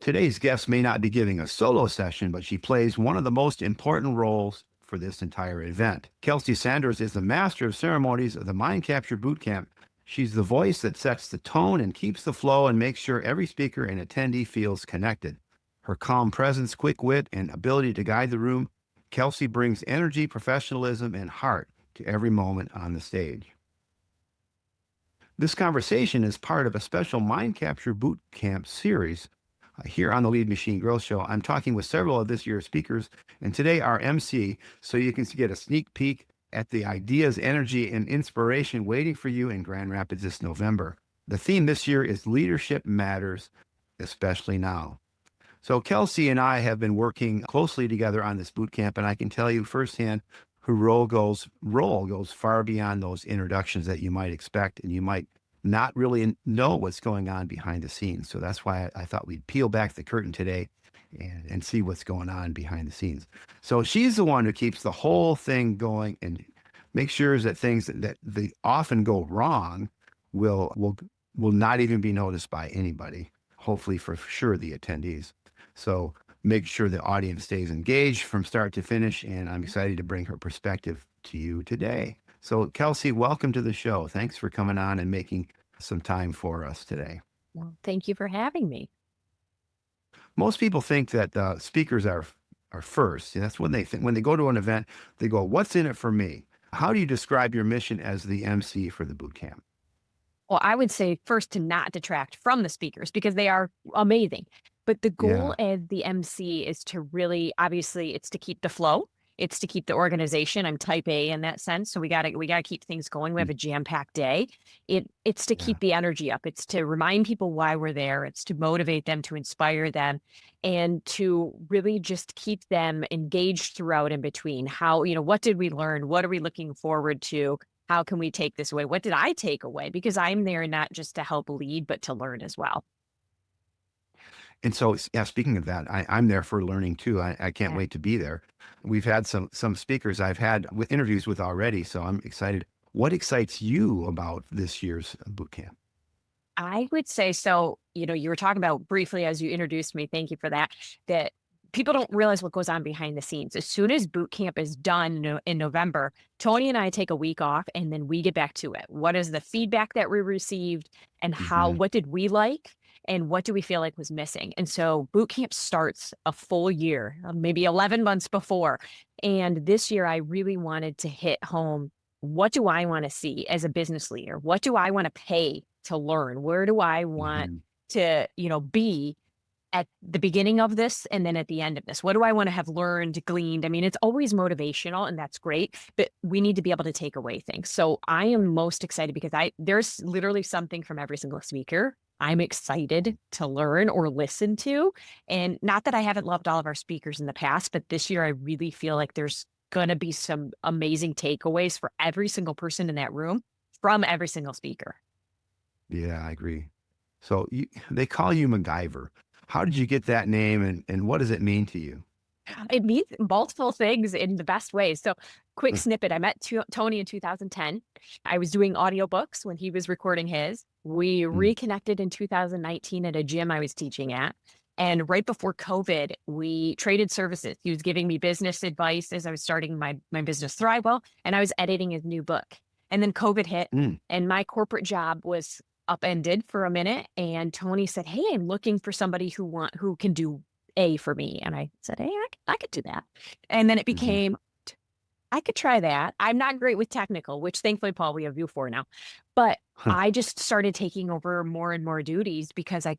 Today's guest may not be giving a solo session, but she plays one of the most important roles for this entire event. Kelsey Sanders is the master of ceremonies of the Mind Capture Bootcamp. She's the voice that sets the tone and keeps the flow and makes sure every speaker and attendee feels connected. Her calm presence, quick wit, and ability to guide the room, Kelsey brings energy, professionalism, and heart to every moment on the stage. This conversation is part of a special Mind Capture Bootcamp series. Here on the Lead Machine Growth Show, I'm talking with several of this year's speakers, and today our MC, so you can get a sneak peek at the ideas, energy, and inspiration waiting for you in Grand Rapids this November. The theme this year is Leadership Matters, especially now. So Kelsey and I have been working closely together on this boot camp, and I can tell you firsthand her role goes far beyond those introductions that you might expect, and you might not really know what's going on behind the scenes. So that's why I thought we'd peel back the curtain today and see what's going on behind the scenes. So she's the one who keeps the whole thing going and makes sure that things that they often go wrong will not even be noticed by anybody, hopefully for sure the attendees. So make sure the audience stays engaged from start to finish, and I'm excited to bring her perspective to you today. So Kelsey, welcome to the show. Thanks for coming on and making some time for us today. Well, thank you for having me. Most people think that speakers are first. And that's when they think, when they go to an event, they go, "What's in it for me?" How do you describe your mission as the MC for the boot camp? Well, I would say first to not detract from the speakers because they are amazing. But the goal Yeah. as the MC is to really, obviously, it's to keep the flow. It's to keep the organization. I'm type A in that sense. So we gotta keep things going. We have Mm. a jam-packed day. It's to Yeah. keep the energy up. It's to remind people why we're there. It's to motivate them, to inspire them, and to really just keep them engaged throughout in between. How, what did we learn? What are we looking forward to? How can we take this away? What did I take away? Because I'm there not just to help lead, but to learn as well. And so, yeah, speaking of that, I'm there for learning too. I can't Yeah. wait to be there. We've had some speakers I've had with interviews with already, so I'm excited. What excites you about this year's boot camp? I would say so. You were talking about briefly as you introduced me, thank you for that, that people don't realize what goes on behind the scenes. As soon as boot camp is done in November, Tony and I take a week off and then we get back to it. What is the feedback that we received and Hmm. what did we like and what do we feel like was missing? And so boot camp starts a full year, maybe 11 months before. And this year I really wanted to hit home. What do I want to see as a business leader? What do I want to pay to learn? Where do I want Hmm. to, be at the beginning of this and then at the end of this? What do I want to have learned, gleaned? I mean, it's always motivational and that's great, but we need to be able to take away things. So I am most excited because there's literally something from every single speaker I'm excited to learn or listen to. And not that I haven't loved all of our speakers in the past, but this year I really feel like there's going to be some amazing takeaways for every single person in that room from every single speaker. Yeah, I agree. So they call you MacGyver. How did you get that name, and what does it mean to you? It means multiple things in the best ways. So, quick snippet, I met Tony in 2010. I was doing audiobooks when he was recording his. We Mm. reconnected in 2019 at a gym I was teaching at. And right before COVID, we traded services. He was giving me business advice as I was starting my business Thrivewell, and I was editing his new book. And then COVID hit, Mm. and my corporate job was upended for a minute. And Tony said, "Hey, I'm looking for somebody who can do A for me." And I said, "Hey, I could do that." And then it Mhm. became, I could try that. I'm not great with technical, which thankfully, Paul, we have you for now. But Huh. I just started taking over more and more duties because I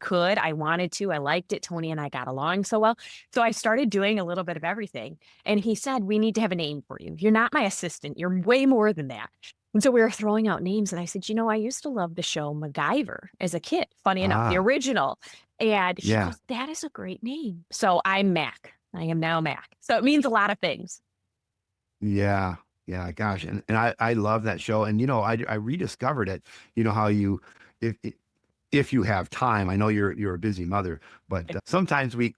wanted to, I liked it. Tony and I got along so well. So I started doing a little bit of everything. And he said, "We need to have a name for you. You're not my assistant. You're way more than that." And so we were throwing out names. And I said, "I used to love the show MacGyver as a kid, funny enough, the Ah, original." And he yeah. goes, "That is a great name." So I'm Mac. I am now Mac. So it means a lot of things. Yeah, yeah, gosh, and I love that show, and, I rediscovered it. You know how you if if you have time, I know you're a busy mother, but, sometimes we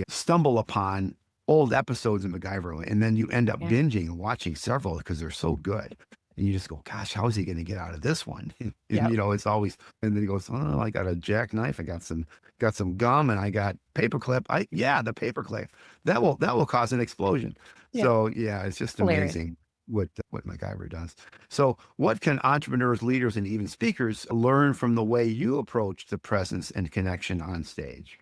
stumble upon old episodes of MacGyver, and then you end up Yeah. binging and watching several because they're so good, and you just go, "Gosh, how is he gonna get out of this one?" And, Yep. it's always and then he goes, "Oh, I got a jackknife, I got some got some gum and I got paperclip. Yeah, the paperclip that will cause an explosion. Yeah. So yeah, it's just Hilarious. amazing what MacGyver does. So what can entrepreneurs, leaders, and even speakers learn from the way you approach the presence and connection on stage?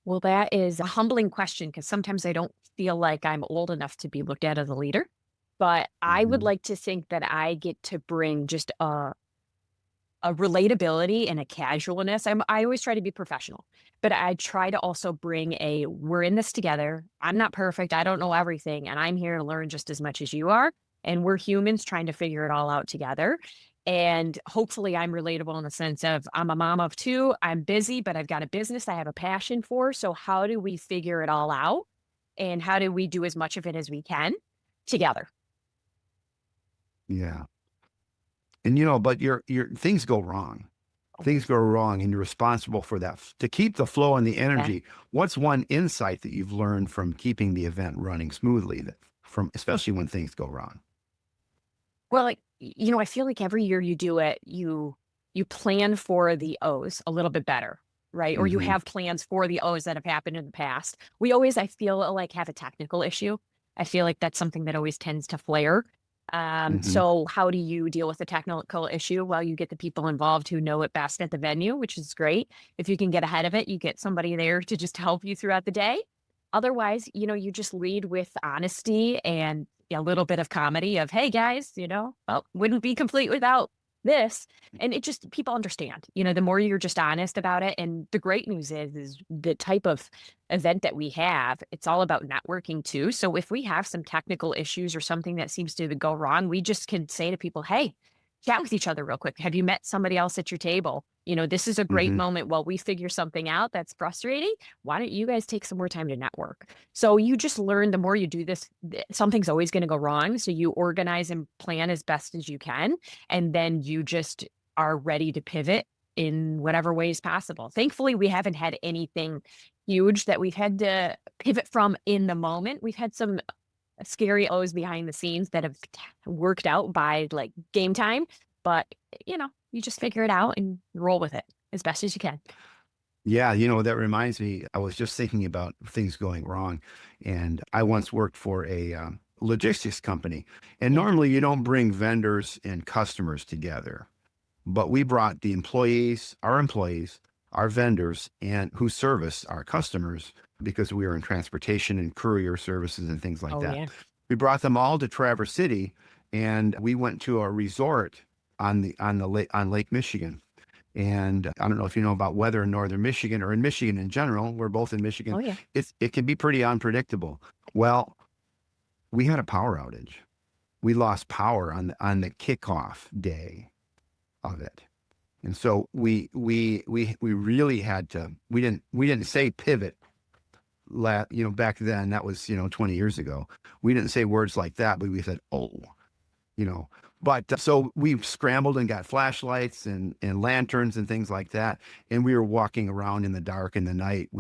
Well, that is a humbling question because sometimes I don't feel like I'm old enough to be looked at as a leader. But I would Mhm. like to think that I get to bring just a relatability and a casualness. I always try to be professional, but I try to also bring a we're in this together. I'm not perfect. I don't know everything, and I'm here to learn just as much as you are. And we're humans trying to figure it all out together. And hopefully I'm relatable in the sense of I'm a mom of two. I'm busy, but I've got a business I have a passion for. So how do we figure it all out? And how do we do as much of it as we can together? Yeah. And but your things go wrong. Things Always. go wrong and you're responsible for that. To keep the flow and the Yeah. energy, what's one insight that you've learned from keeping the event running smoothly that from especially when things go wrong? Well, I feel like every year you do it, you plan for the O's a little bit better, right? Or you Hmm. have plans for the O's that have happened in the past. We always, I feel like, have a technical issue. I feel like that's something that always tends to flare. Hmm. So how do you deal with a technical issue? Well, you get the people involved who know it best at the venue, which is great. If you can get ahead of it, you get somebody there to just help you throughout the day. Otherwise, you just lead with honesty and a little bit of comedy of, "Hey, guys, well, wouldn't be complete without this." And it just people understand, the more you're just honest about it. And the great news is the type of event that we have, it's all about networking too. So if we have some technical issues or something that seems to go wrong, we just can say to people, "Hey, chat with each other real quick. Have you met somebody else at your table? This is a great Hmm. moment while we figure something out that's frustrating. Why don't you guys take some more time to network?" So you just learn the more you do this, something's always going to go wrong. So you organize and plan as best as you can. And then you just are ready to pivot in whatever ways possible. Thankfully, we haven't had anything huge that we've had to pivot from in the moment. We've had some scary O's behind the scenes that have worked out by like game time, but you just figure it out and roll with it as best as you can. Yeah, that reminds me. I was just thinking about things going wrong, and I once worked for a logistics company. And Yeah. normally, you don't bring vendors and customers together, but we brought our employees, our vendors, and who service our customers because we were in transportation and courier services and things like Oh that. yeah. We brought them all to Traverse City, and we went to a resort on the lake on Lake Michigan. And I don't know if you know about weather in northern Michigan or in Michigan in general. We're both in Oh Michigan. yeah. It can be pretty unpredictable. Well, we had a power outage. We lost power on the kickoff day of it. And so we really had to we didn't say pivot back then. That was 20 years ago. We didn't say words like that, but we said, oh, you know. But so we scrambled and got flashlights and lanterns and things like that. And we were walking around in the dark in the night,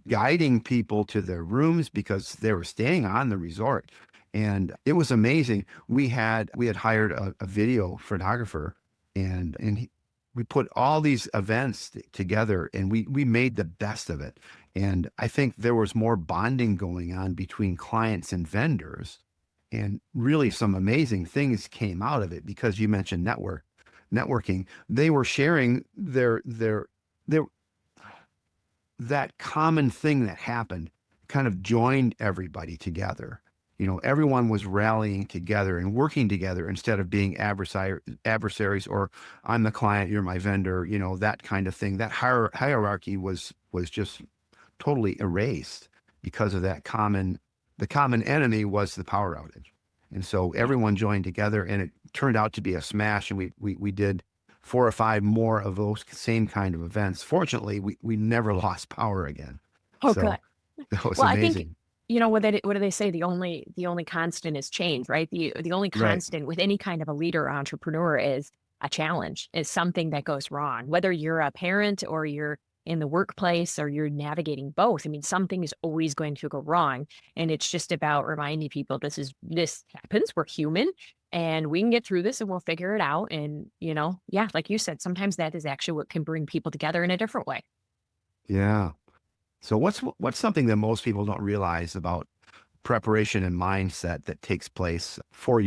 guiding people to their rooms because they were staying on the resort. And it was amazing. We had hired a video photographer, we put all these events together, and we made the best of it. And I think there was more bonding going on between clients and vendors, and really some amazing things came out of it because you mentioned networking. They were sharing their that common thing that happened kind of joined everybody together. Everyone was rallying together and working together instead of being adversaries, or I'm the client, you're my vendor, that kind of thing. That hierarchy was just totally erased because of the common enemy was the power outage. And so Yeah. everyone joined together, and it turned out to be a smash. And we did 4 or 5 more of those same kind of events. Fortunately, we never lost power again. Oh, good. So that was Well, I think, amazing. what do they say? The only constant is change, right? The only Right. constant with any kind of a leader or entrepreneur is a challenge, is something that goes wrong. Whether you're a parent or you're in the workplace or you're navigating both. I mean, something is always going to go wrong. And it's just about reminding people this happens. We're human and we can get through this and we'll figure it out. And, yeah, like you said, sometimes that is actually what can bring people together in a different way. Yeah. So what's something that most people don't realize about preparation and mindset that takes place Yeah. for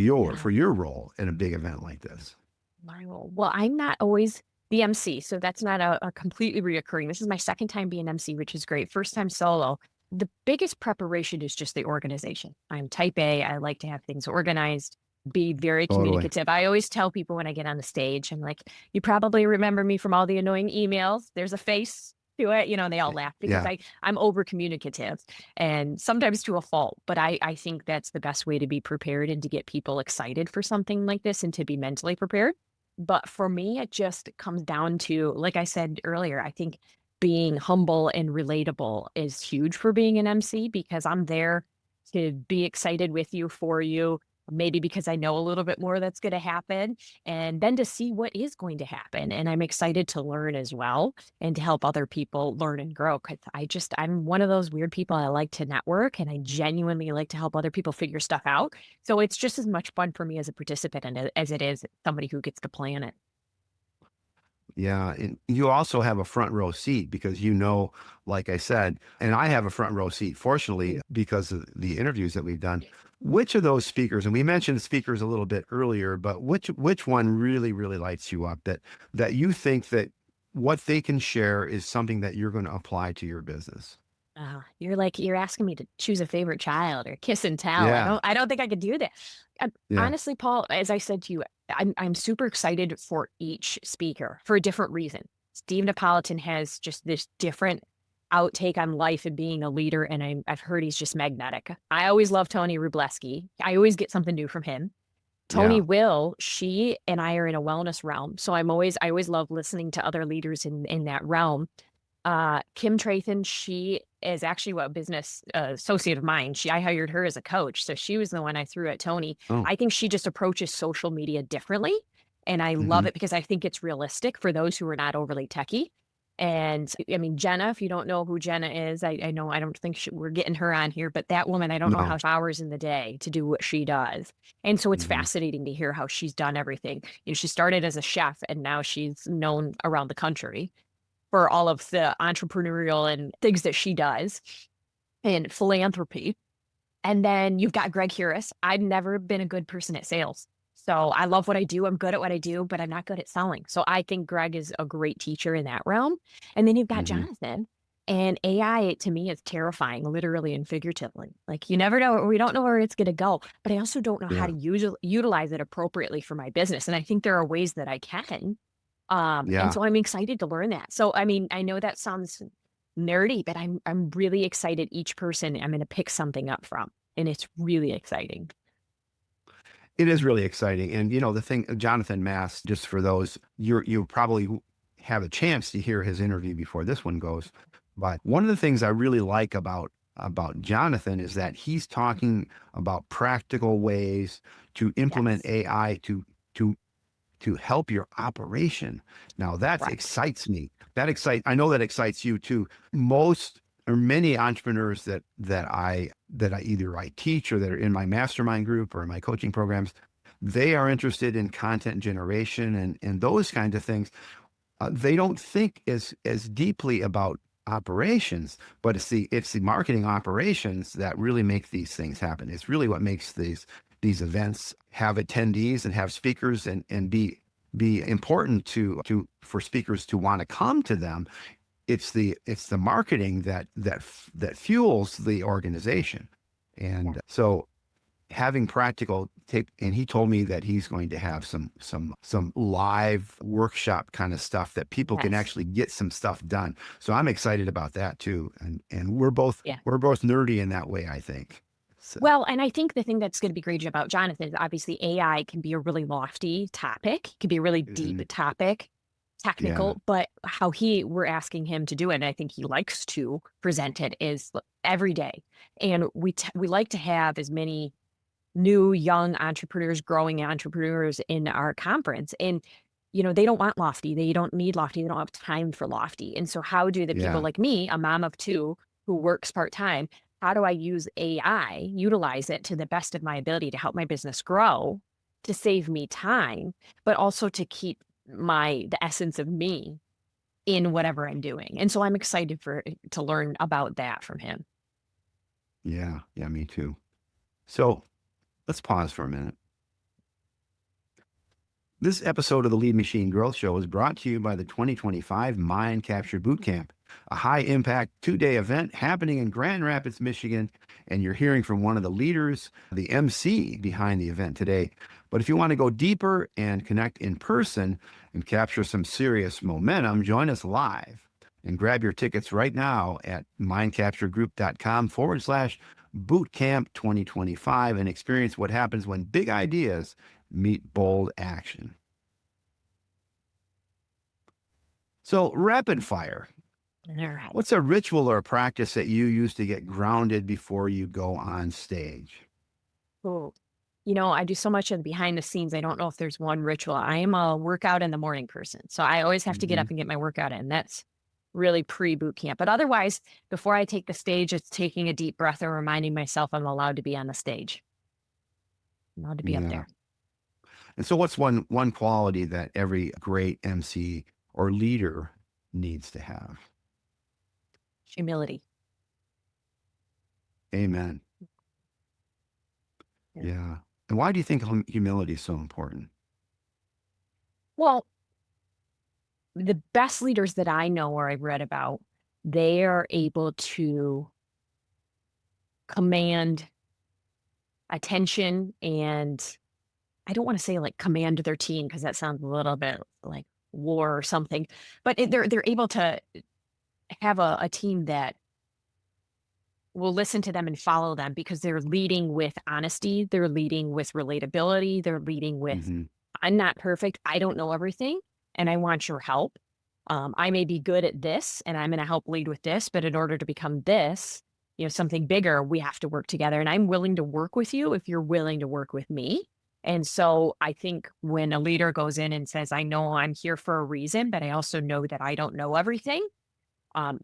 your role in a big event like this? My role. Well, I'm not always the MC, so that's not a completely reoccurring. This is my second time being MC, which is great. First time solo. The biggest preparation is just the organization. I'm type A. I like to have things organized, be very Totally. communicative. I always tell people when I get on the stage, I'm like, you probably remember me from all the annoying emails. There's a face to it, and they all laugh because Yeah. I'm over communicative and sometimes to a fault. But I think that's the best way to be prepared and to get people excited for something like this and to be mentally prepared. But for me, it just comes down to, like I said earlier, I think being humble and relatable is huge for being an MC because I'm there to be excited with you, for you, maybe because I know a little bit more that's going to happen, and then to see what is going to happen. And I'm excited to learn as well and to help other people learn and grow because I'm one of those weird people. I like to network and I genuinely like to help other people figure stuff out. So it's just as much fun for me as a participant and as it is somebody who gets to plan it. Yeah, and you also have a front row seat because like I said, and I have a front row seat, fortunately, because of the interviews that we've done. Which of those speakers, and we mentioned speakers a little bit earlier, but which one really, really lights you up that you think that what they can share is something that you're going to apply to your business? You're asking me to choose a favorite child or kiss and tell. Yeah, I don't think I could do that. yeah. Honestly, Paul, as I said to you, I'm super excited for each speaker for a different reason. Steve Napolitan has just this different outtake on life and being a leader, and I've heard he's just magnetic. I always love Tony Rubleski. I always get something new from him. Tony Yeah. Will, she and I are in a wellness realm, so I always love listening to other leaders in that realm. Kim Trathan, she is actually a business associate of mine. I hired her as a coach, so she was the one I threw at Tony. Oh. I think she just approaches social media differently, and I love Hmm. it because I think it's realistic for those who are not overly techy. And I mean, Jenna, if you don't know who Jenna is, I know I don't think we're getting her on here, but that woman, I don't know No. how hours in the day to do what she does. And so it's Hmm. fascinating to hear how she's done everything. She started as a chef and now she's known around the country for all of the entrepreneurial and things that she does and philanthropy. And then you've got Greg Heuris. I've never been a good person at sales. So I love what I do. I'm good at what I do, but I'm not good at selling. So I think Greg is a great teacher in that realm. And then you've got Hmm. Jonathan. And AI to me is terrifying, literally and figuratively. Like you never know, we don't know where it's going to go, but I also don't know how Yeah. to utilize it appropriately for my business. And I think there are ways that I can. And Yeah. so I'm excited to learn that. So I mean, I know that sounds nerdy, but I'm really excited each person I'm going to pick something up from, and it's really exciting. It is really exciting. And the thing, Jonathan Mass, just for those, you probably have a chance to hear his interview before this one goes. But one of the things I really like about Jonathan is that he's talking about practical ways to implement Yes. AI to to help your operation. Now that Correct. excites me. I know that excites you too. Most or many entrepreneurs that I either I teach or that are in my mastermind group or in my coaching programs, they are interested in content generation and those kinds of things. They don't think as deeply about operations, but it's the marketing operations that really make these things happen. It's really what makes these events have attendees and have speakers and be important to for speakers to want to come to them. It's the marketing that fuels the organization. Yeah. And so having practical tape, and he told me that he's going to have some live workshop kind of stuff that people can Yes. actually get some stuff done. So I'm excited about that too. And we're both Yeah. we're both nerdy in that way, I think. So Well, and I think the thing that's going to be great about Jonathan is obviously AI can be a really lofty topic, it can be a really deep mhm, topic, yeah, technical, but how we're asking him to do it, and I think he likes to present it is every day. And we like to have as many new young entrepreneurs, growing entrepreneurs in our conference. And, they don't want lofty. They don't need lofty. They don't have time for lofty. And so how do the people yeah, like me, a mom of two who works part-time, how do I use AI, utilize it to the best of my ability to help my business grow, to save me time, but also to keep the essence of me in whatever I'm doing. And so I'm excited to learn about that from him. Yeah. Yeah. Me too. So let's pause for a minute. This episode of the Lead Machine Growth Show is brought to you by the 2025 Mind Capture Bootcamp, a high impact 2-day event happening in Grand Rapids, Michigan. And you're hearing from one of the leaders, the MC behind the event today. But if you want to go deeper and connect in person and capture some serious momentum, join us live and grab your tickets right now at mindcapturegroup.com/bootcamp 2025 and experience what happens when big ideas meet bold action. So, rapid fire. All right. What's a ritual or a practice that you use to get grounded before you go on stage? Oh, I do so much of the behind the scenes. I don't know if there's one ritual. I am a workout in the morning person. So I always have to get Hmm. up and get my workout in. That's really pre boot camp. But otherwise, before I take the stage, it's taking a deep breath and reminding myself I'm allowed to be on the stage. I'm allowed to be up Yeah. there. And so, what's one quality that every great MC or leader needs to have? Humility. Amen. Yeah. Yeah. And why do you think humility is so important? Well, the best leaders that I know or I've read about, they are able to command attention and I don't want to say like command their team because that sounds a little bit like war or something, but they're able to have a team that will listen to them and follow them because they're leading with honesty, they're leading with relatability, they're leading with Hmm. I'm not perfect, I don't know everything, and I want your help. I may be good at this, and I'm going to help lead with this, but in order to become this, something bigger, we have to work together. And I'm willing to work with you if you're willing to work with me. And so I think when a leader goes in and says, I know I'm here for a reason, but I also know that I don't know everything,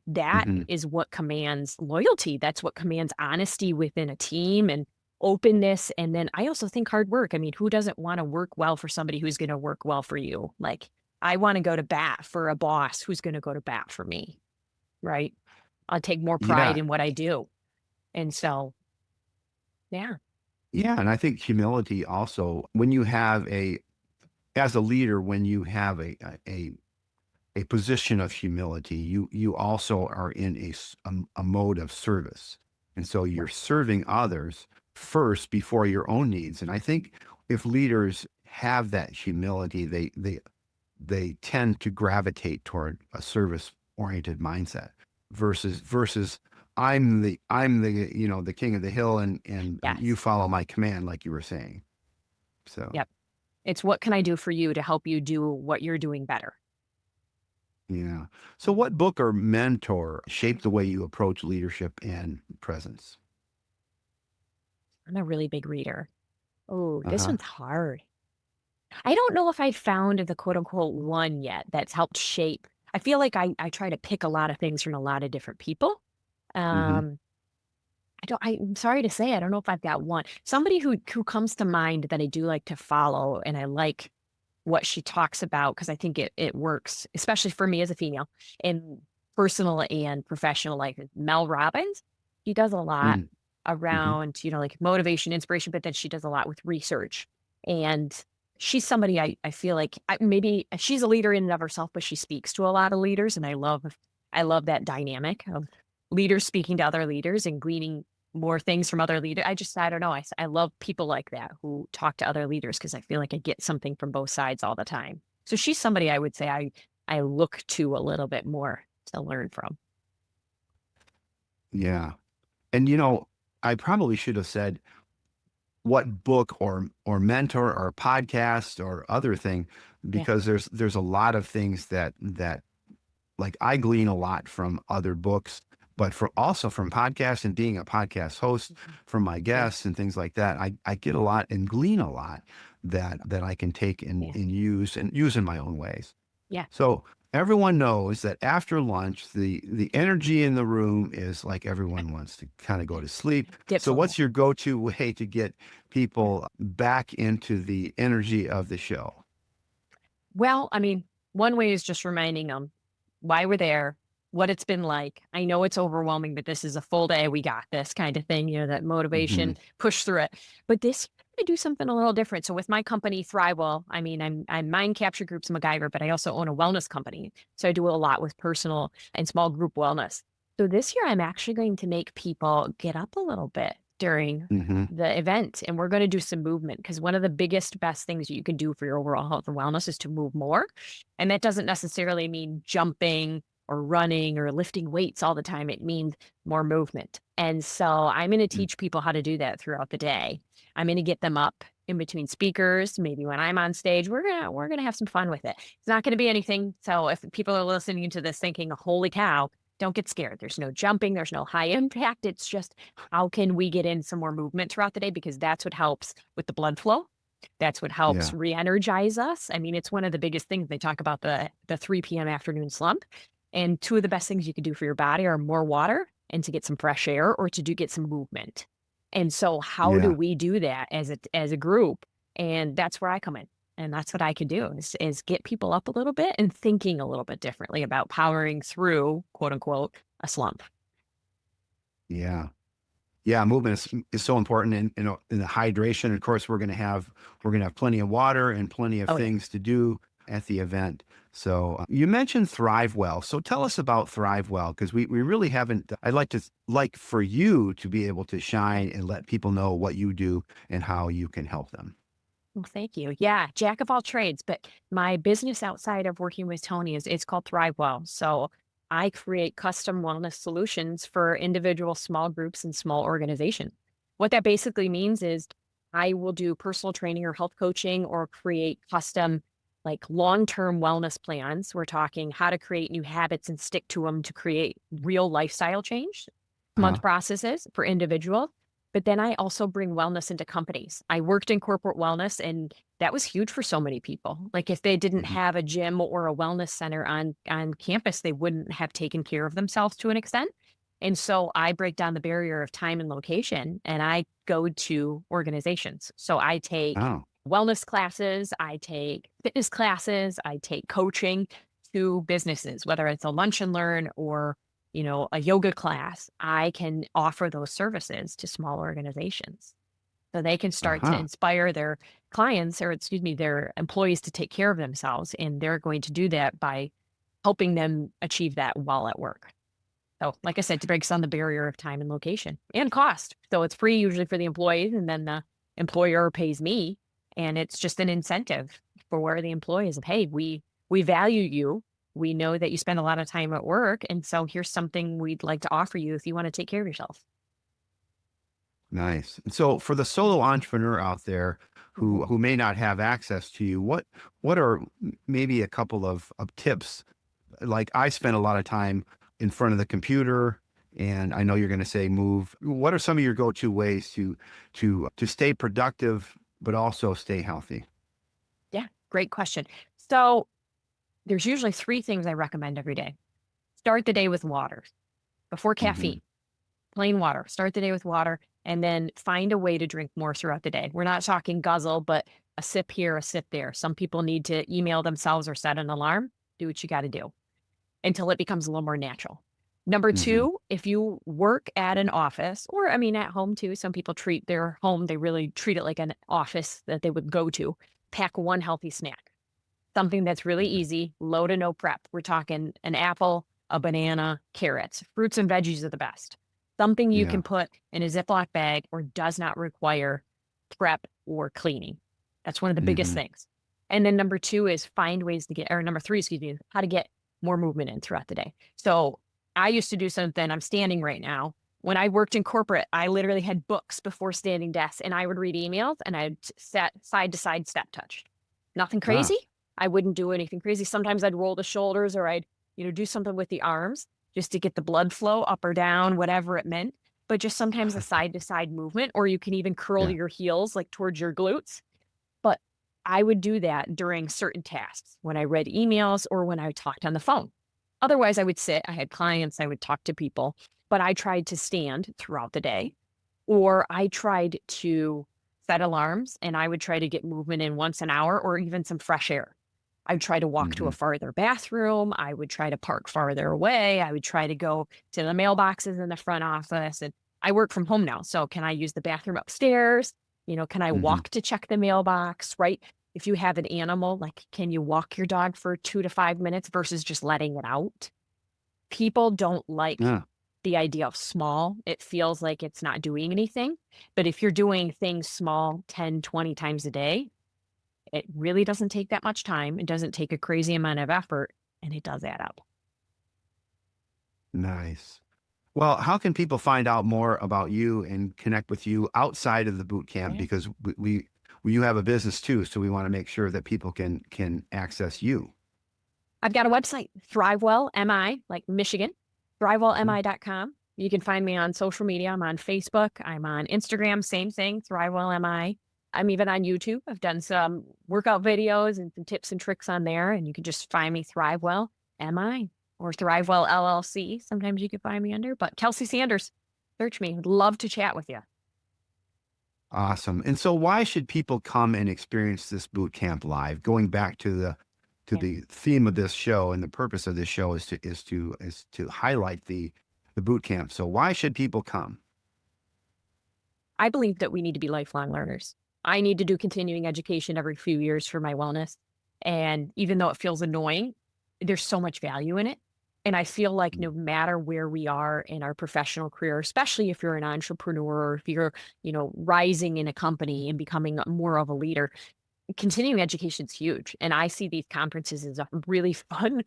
that Hmm. is what commands loyalty. That's what commands honesty within a team and openness. And then I also think hard work. I mean, who doesn't want to work well for somebody who's going to work well for you? Like, I want to go to bat for a boss who's going to go to bat for me, right? I'll take more pride Yeah. in what I do. And so, yeah, Yeah. And I think humility also, when you have as a leader, when you have a position of humility, you also are in a mode of service. And so you're right. serving others first before your own needs. And I think if leaders have that humility, they tend to gravitate toward a service oriented mindset versus I'm the king of the hill and you Yes. follow my command like you were saying. So Yep. It's what can I do for you to help you do what you're doing better? yeah. So what book or mentor shaped the way you approach leadership and presence? I'm a really big reader. Oh, this Uh-huh. one's hard. I don't know if I found the quote unquote one yet that's helped shape. I feel like I try to pick a lot of things from a lot of different people. Hmm. Um, I'm sorry to say, I don't know if I've got one. Somebody who comes to mind that I do like to follow and I like what she talks about because I think it works, especially for me as a female in personal and professional life. Is Mel Robbins. She does a lot Hmm. around, like motivation, inspiration, but then she does a lot with research. And she's somebody I feel like maybe she's a leader in and of herself, but she speaks to a lot of leaders. And I love that dynamic of leaders speaking to other leaders and gleaning more things from other leaders. I don't know. I love people like that who talk to other leaders because I feel like I get something from both sides all the time. So she's somebody I would say I look to a little bit more to learn from. Yeah. And I probably should have said what book or mentor or podcast or other thing, Yeah. because there's a lot of things that like I glean a lot from other books, but also from podcasts and being a podcast host Mhm. from my Yeah. guests and things like that. I get a lot and glean a lot that I can take Yeah. and use in my own ways. Yeah. So everyone knows that after lunch, the energy in the room is like everyone wants to kind of go to sleep. Dips So a little. what's your go-to way to get Yeah. people back into the energy of the show? Well, I mean, one way is just reminding them. why we're there, what it's been like. I know it's overwhelming, but this is a full day. We got this kind of thing, that Hmm. motivation, push through it. But this I do something a little different. So with my company, Thrive, I mean, I'm Mind Capture Group's MacGyver, but I also own a wellness company. So I do a lot with personal and small group wellness. So this year, I'm actually going to make people get up a little bit during Hmm. the event, and we're going to do some movement because one of the biggest, best things you can do for your overall health and wellness is to move more. And that doesn't necessarily mean jumping or running or lifting weights all the time. It means more movement. And so I'm going to teach people how to do that throughout the day. I'm going to get them up in between speakers. Maybe when I'm on stage, we're gonna have some fun with it. It's not going to be anything. So if people are listening to this thinking, "Holy cow," don't get scared. There's no jumping. There's no high impact. It's just how can we get in some more movement throughout the day, because that's what helps with the blood flow. That's what helps Yeah. re-energize us. I mean, it's one of the biggest things they talk about, the 3 p.m. afternoon slump. And two of the best things you can do for your body are more water and to get some fresh air, or to do get some movement. And so how do Yeah. we do that as a group? And that's where I come in. And that's what I can do is get people up a little bit and thinking a little bit differently about powering through, quote unquote, a slump. Yeah. Yeah, movement is so important in the hydration. Of course, we're gonna have plenty of water and plenty of Oh yeah. things to do at the event. So you mentioned Thrive Well. So tell us about Thrive Well, because we really haven't. I'd like for you to be able to shine and let people know what you do and how you can help them. Well, thank you. Yeah, jack of all trades, but my business outside of working with Tony is it's called Thrive Well. So I create custom wellness solutions for individual small groups and small organizations. What that basically means is I will do personal training or health coaching or create custom like long-term wellness plans. We're talking how to create new habits and stick to them to create real lifestyle change, month Uh-huh. processes for individuals. But then I also bring wellness into companies. I worked in corporate wellness, and that was huge for so many people. Like if they didn't Mhm. have a gym or a wellness center on campus, they wouldn't have taken care of themselves to an extent. And so I break down the barrier of time and location, and I go to organizations. So I take Oh, wellness classes, I take fitness classes, I take coaching to businesses, whether it's a lunch and learn or a yoga class. I can offer those services to small organizations so they can start to uh-huh. inspire their clients, or excuse me, their employees to take care of themselves. And they're going to do that by helping them achieve that while at work. So, like I said, it breaks down the barrier of time and location and cost. So it's free usually for the employees, and then the employer pays me, and it's just an incentive for where the employees of, hey, we value you. We know that you spend a lot of time at work, and so here's something we'd like to offer you if you want to take care of yourself. Nice. And so for the solo entrepreneur out there Mhm. who may not have access to you, what are maybe a couple of tips? Like I spend a lot of time in front of the computer, and I know you're going to say move. What are some of your go-to ways to stay productive but also stay healthy? Yeah, great question. So there's usually three things I recommend every day. Start the day with water before Hmm. caffeine. Plain water. Start the day with water and then find a way to drink more throughout the day. We're not talking guzzle, but a sip here, a sip there. Some people need to email themselves or set an alarm. Do what you got to do until it becomes a little more natural. Number Hmm. two, if you work at an office, or I mean, at home too, some people treat their home, they really treat it like an office that they would go to. Pack one healthy snack, something that's really easy, low to no prep. We're talking an apple, a banana, carrots, fruits and veggies are the best. Something you Yeah. can put in a Ziploc bag or does not require prep or cleaning. That's one of the biggest Hmm. things. And then number two is find ways to get, or number three, excuse me, how to get more movement in throughout the day. So I used to do something, I'm standing right now. When I worked in corporate, I literally had books before standing desks, and I would read emails and I'd sat side to side step touch. Nothing Ah. crazy. I wouldn't do anything crazy. Sometimes I'd roll the shoulders or I'd do something with the arms just to get the blood flow up or down, whatever it meant. But just sometimes a side to side movement, or you can even curl Yeah. your heels like towards your glutes. But I would do that during certain tasks when I read emails or when I talked on the phone. Otherwise, I would sit, I had clients, I would talk to people, but I tried to stand throughout the day, or I tried to set alarms and I would try to get movement in once an hour or even some fresh air. I would try to walk to Hmm. a farther bathroom. I would try to park farther away. I would try to go to the mailboxes in the front office. And I work from home now. So can I use the bathroom upstairs? Can I Hmm. walk to check the mailbox, right? If you have an animal, like, can you walk your dog for 2 to 5 minutes versus just letting it out? People don't like Yeah. the idea of small. It feels like it's not doing anything. But if you're doing things small 10, 20 times a day, it really doesn't take that much time. It doesn't take a crazy amount of effort, and it does add up. Nice. Well, how can people find out more about you and connect with you outside of the boot camp? Yeah. Because you have a business too, so we want to make sure that people can access you. I've got a website, ThriveWell, MI, like Michigan, thrivewellmi.com. You can find me on social media. I'm on Facebook. I'm on Instagram, same thing, ThriveWell MI. I'm even on YouTube. I've done some workout videos and some tips and tricks on there, and you can just find me ThriveWell MI or ThriveWell LLC. Sometimes you can find me under, but Kelsey Sanders, search me. Would love to chat with you. Awesome. And so why should people come and experience this boot camp live? Going back to Yeah. the theme of this show, and the purpose of this show is to highlight the boot camp. So why should people come? I believe that we need to be lifelong learners. I need to do continuing education every few years for my wellness. And even though it feels annoying, there's so much value in it. And I feel like no matter where we are in our professional career, especially if you're an entrepreneur or if you're, rising in a company and becoming more of a leader, continuing education is huge. And I see these conferences as a really fun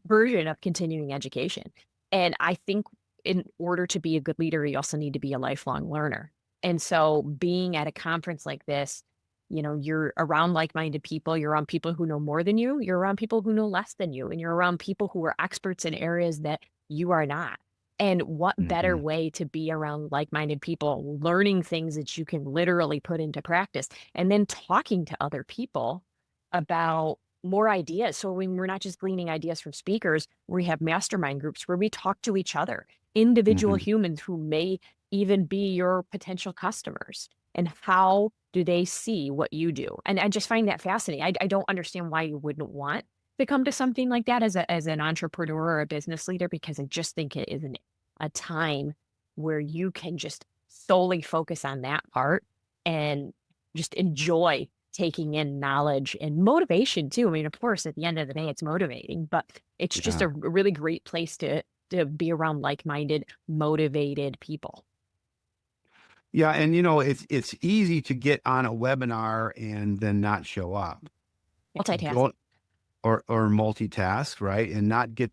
version of continuing education. And I think in order to be a good leader, you also need to be a lifelong learner. And so being at a conference like this, you're around like-minded people, you're around people who know more than you, you're around people who know less than you, and you're around people who are experts in areas that you are not. And what better Hmm. way to be around like-minded people, learning things that you can literally put into practice, and then talking to other people about more ideas. So when we're not just gleaning ideas from speakers, we have mastermind groups where we talk to each other, individual Hmm. humans who may even be your potential customers. And how do they see what you do? And I just find that fascinating. I don't understand why you wouldn't want to come to something like that as an entrepreneur or a business leader, because I just think it is a time where you can just solely focus on that part and just enjoy taking in knowledge and motivation too. I mean, of course, at the end of the day, it's motivating, but it's just Yeah. a really great place to be around like-minded, motivated people. Yeah. And it's easy to get on a webinar and then not show up. Multitask. Go or multitask, right? And not get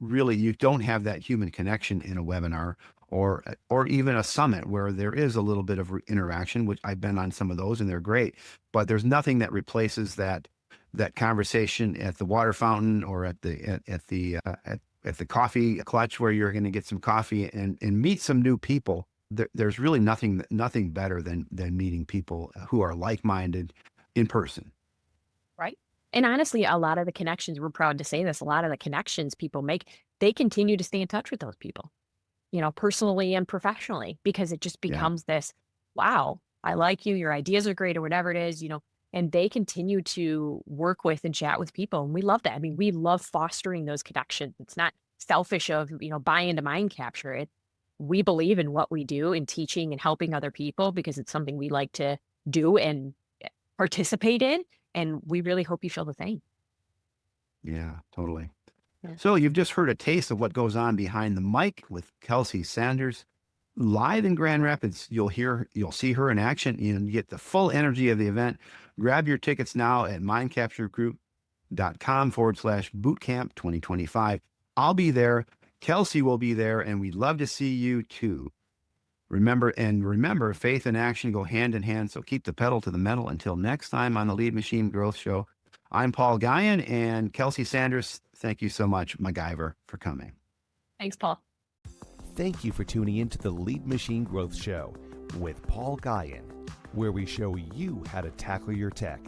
really, you don't have that human connection in a webinar or even a summit where there is a little bit of interaction, which I've been on some of those and they're great, but there's nothing that replaces that conversation at the water fountain or at the coffee clutch where you're going to get some coffee and meet some new people. There's really nothing better than meeting people who are like-minded in person. Right. And honestly, a lot of the connections, we're proud to say this, a lot of the connections people make, they continue to stay in touch with those people, personally and professionally, because it just Yeah. becomes this, wow, I like you, your ideas are great, or whatever it is, and they continue to work with and chat with people. And we love that. I mean, we love fostering those connections. It's not selfish of, buy into mind capture it. We believe in what we do in teaching and helping other people because it's something we like to do and participate in. And we really hope you feel the same. Yeah, totally. Yeah. So you've just heard a taste of what goes on behind the mic with Kelsey Sanders live in Grand Rapids. You'll see her in action and get the full energy of the event. Grab your tickets now at mindcapturegroup.com/bootcamp 2025. I'll be there. Kelsey will be there, and we'd love to see you too. Remember, faith and action go hand in hand. So keep the pedal to the metal. Until next time on the Lead Machine Growth Show, I'm Paul Guyon and Kelsey Sanders. Thank you so much, MacGyver, for coming. Thanks, Paul. Thank you for tuning in to the Lead Machine Growth Show with Paul Guyon, where we show you how to tackle your tech,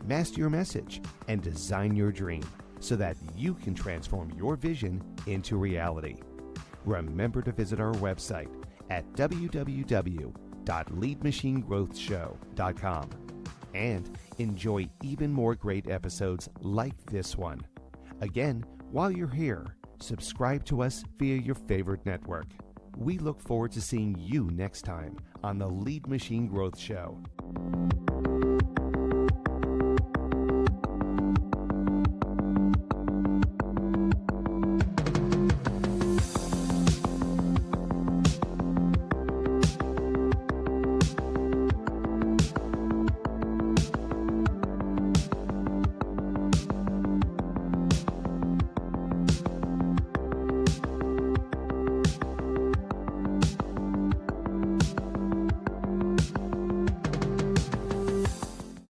master your message, and design your dream so that you can transform your vision into reality. Remember to visit our website at www.leadmachinegrowthshow.com. And Enjoy even more great episodes like this one. Again, while you're here, subscribe to us via your favorite network. We look forward to seeing you next time on the Lead Machine Growth Show.